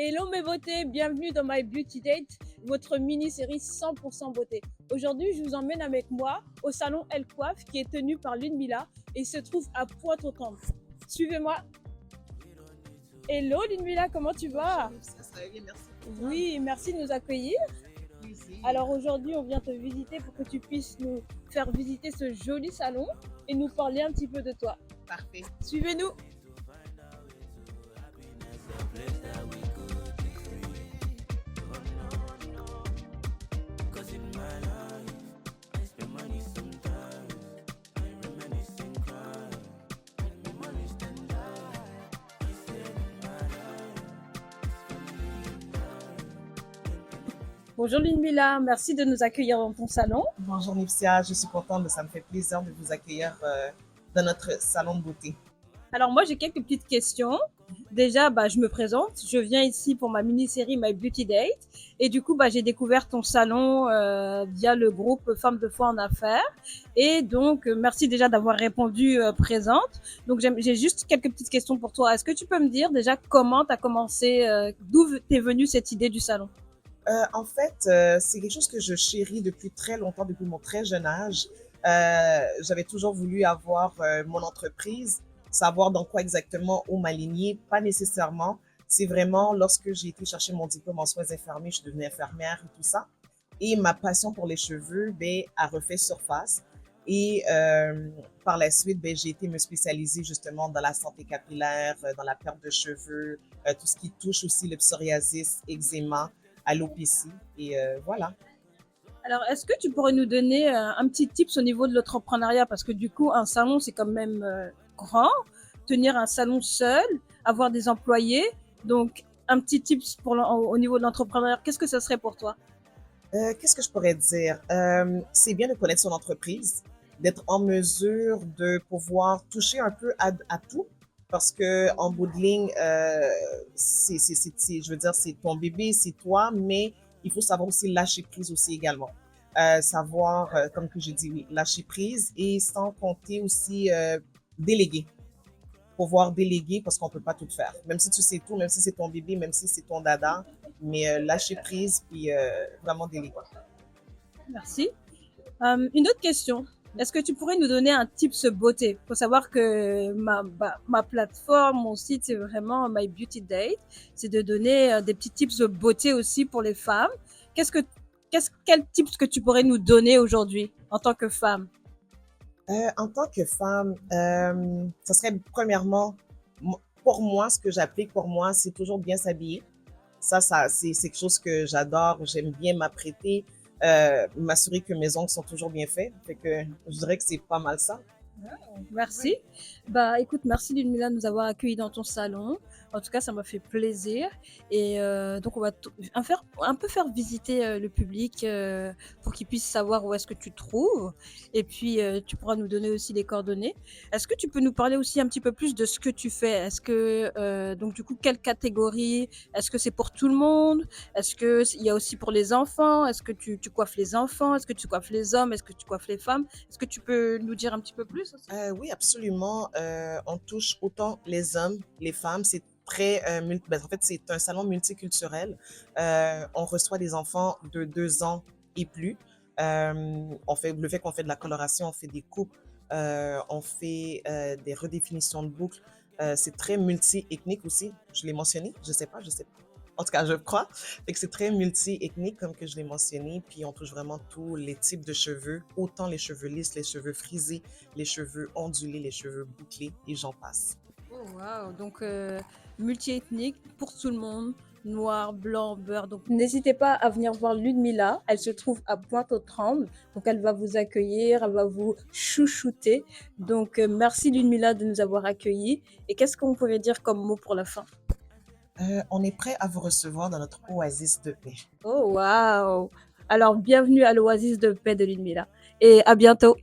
Hello mes beautés, bienvenue dans My Beauty Date, votre mini-série 100% beauté. Aujourd'hui, je vous emmène avec moi au salon Elle Coiffe qui est tenu par Ludmilla et se trouve à Pointe-aux-Trembles. Suivez-moi. Hello Ludmilla, comment tu vas? Bonjour, ça va bien, merci. Oui, merci de nous accueillir. Plaisir. Alors aujourd'hui, on vient te visiter pour que tu puisses nous faire visiter ce joli salon et nous parler un petit peu de toi. Parfait. Suivez-nous. Bonjour Ludmilla, merci de nous accueillir dans ton salon. Bonjour Nipsia, je suis contente, ça me fait plaisir de vous accueillir dans notre salon de beauté. Alors moi j'ai quelques petites questions. Déjà, je me présente. Je viens ici pour ma mini-série My Beauty Date. Et du coup, j'ai découvert ton salon via le groupe Femmes de foi en affaires. Et donc, merci déjà d'avoir répondu présente. Donc, j'ai juste quelques petites questions pour toi. Est-ce que tu peux me dire déjà comment tu as commencé, d'où t'es venue cette idée du salon? En fait, c'est quelque chose que je chéris depuis très longtemps, depuis mon très jeune âge. J'avais toujours voulu avoir mon entreprise, savoir dans quoi exactement où m'aligner, pas nécessairement. C'est vraiment lorsque j'ai été chercher mon diplôme en soins infirmiers, je suis devenue infirmière et tout ça. Et ma passion pour les cheveux a refait surface. Et par la suite, j'ai été me spécialiser justement dans la santé capillaire, dans la perte de cheveux, tout ce qui touche aussi le psoriasis, eczéma, alopécie. Et voilà. Alors, est-ce que tu pourrais nous donner un petit tips au niveau de l'entrepreneuriat? Parce que du coup, un salon, c'est quand même grand. Tenir un salon seul, avoir des employés. Donc, un petit tips au niveau de l'entrepreneuriat, qu'est-ce que ça serait pour toi? Qu'est-ce que je pourrais dire? C'est bien de connaître son entreprise, d'être en mesure de pouvoir toucher un peu à tout, parce que en bout de ligne, je veux dire, c'est ton bébé, c'est toi, mais il faut savoir aussi lâcher prise aussi également. Savoir, comme que j'ai dit, oui, lâcher prise et sans compter aussi déléguer. Pouvoir déléguer parce qu'on ne peut pas tout faire. Même si tu sais tout, même si c'est ton bébé, même si c'est ton dada, mais lâcher prise puis vraiment déléguer. Merci. Une autre question. Est-ce que tu pourrais nous donner un tips beauté? Il faut savoir que ma plateforme, mon site, c'est vraiment My Beauty Date. C'est de donner des petits tips beauté aussi pour les femmes. Quel tips que tu pourrais nous donner aujourd'hui en tant que femme? En tant que femme, ça serait premièrement, pour moi, ce que j'applique pour moi, c'est toujours bien s'habiller. C'est quelque chose que j'adore. J'aime bien m'apprêter, m'assurer que mes ongles sont toujours bien faits. Fait que je dirais que c'est pas mal ça. Merci. Écoute, merci Ludmilla de nous avoir accueillis dans ton salon. En tout cas, ça m'a fait plaisir. Et donc, on va un peu faire visiter le public pour qu'ils puissent savoir où est-ce que tu te trouves. Et puis, tu pourras nous donner aussi les coordonnées. Est-ce que tu peux nous parler aussi un petit peu plus de ce que tu fais? Est-ce que, donc, du coup, quelle catégorie? Est-ce que c'est pour tout le monde? Est-ce qu'il y a aussi pour les enfants? Est-ce que tu coiffes les enfants? Est-ce que tu coiffes les hommes? Est-ce que tu coiffes les femmes? Est-ce que tu peux nous dire un petit peu plus aussi? Oui, absolument. On touche autant les hommes, les femmes. C'est très, en fait, c'est un salon multiculturel. On reçoit des enfants de 2 ans et plus. Le fait qu'on fait de la coloration, on fait des coupes, on fait des redéfinitions de boucles. C'est très multi-ethnique aussi. Je l'ai mentionné, je sais pas. En tout cas, je crois. Fait que c'est très multi-ethnique, comme que je l'ai mentionné. Puis on touche vraiment tous les types de cheveux, autant les cheveux lisses, les cheveux frisés, les cheveux ondulés, les cheveux bouclés, et j'en passe. Oh, wow. Donc, multiethnique pour tout le monde, noir, blanc, beurre. Donc, n'hésitez pas à venir voir Ludmilla. Elle se trouve à Pointe-aux-Trembles. Donc, elle va vous accueillir, elle va vous chouchouter. Donc, merci Ludmilla de nous avoir accueillis. Et qu'est-ce qu'on pourrait dire comme mot pour la fin? On est prêt à vous recevoir dans notre oasis de paix. Oh, wow. Alors, bienvenue à l'oasis de paix de Ludmilla. Et à bientôt.